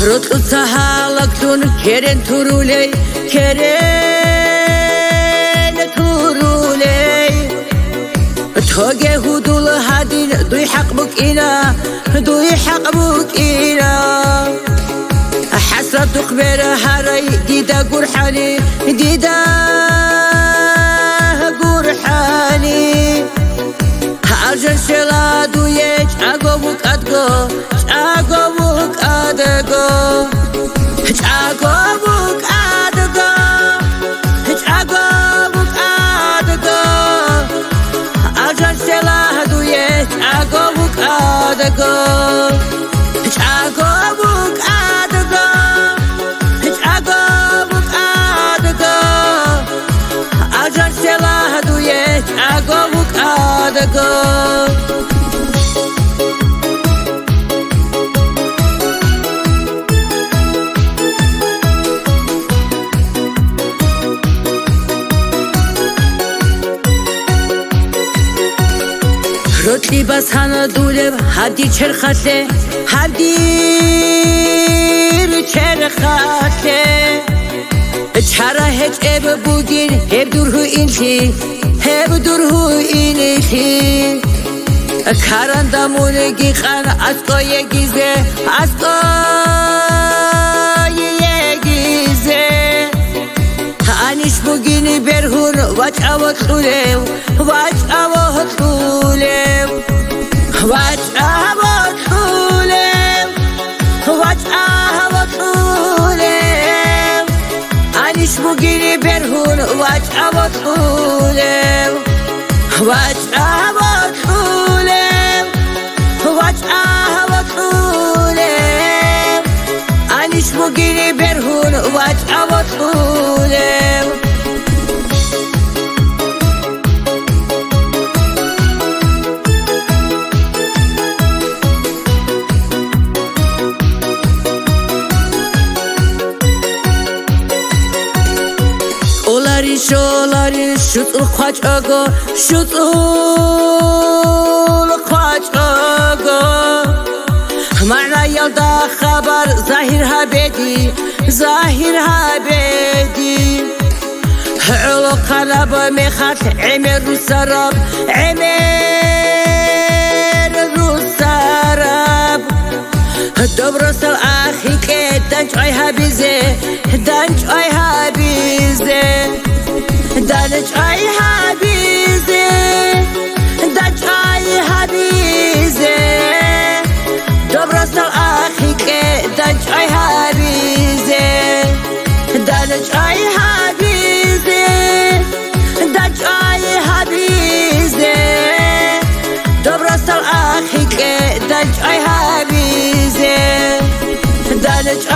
Rutlu tahalaktun keren turuley keren turuley Toge hudul hadin duy haq buk ina حسرة تقبر هاري ديدا قرحاني ديدا قرحاني هارجن شلادو يج عقوبك أدقو عقوبك أدقو عقوبك أدقو عقوبك أدقو هارجن شلادو يج عقوبك أدقو عقوبك عقوبك أدقو رتلي بس هانا دولب هدي چرخته هدي چرخته چرا هج اب بودین هب دورهو اینتی هب دورهو اینتی کارندامون گیخان اسقای گیزه اسقای گیزه هانیش بگینی برهون واج آوت خولم واج آوت خولم واج آوت خولم واج آوت خولم هانیش بگینی برهون واج آوت خولم واج آوت خولم واج آوت خولم هانیش بگینی برهون واج آوت خولم شولاری شطور خواج آگو شطور خواج آگو مرنا یلدا خبر ظاهر هبدی علو قلب میخات عمر رو سراب دبرسل آخی که دنج آی هبیزه دنج آی هبیزه دنج آی هبیزه دنج آی هبیزه دبرسل آخی که دنج آی هبیزه دنج آی هبیزه دنج آی هبیزه دبرسل آخی که دنج آی هبیزه دنج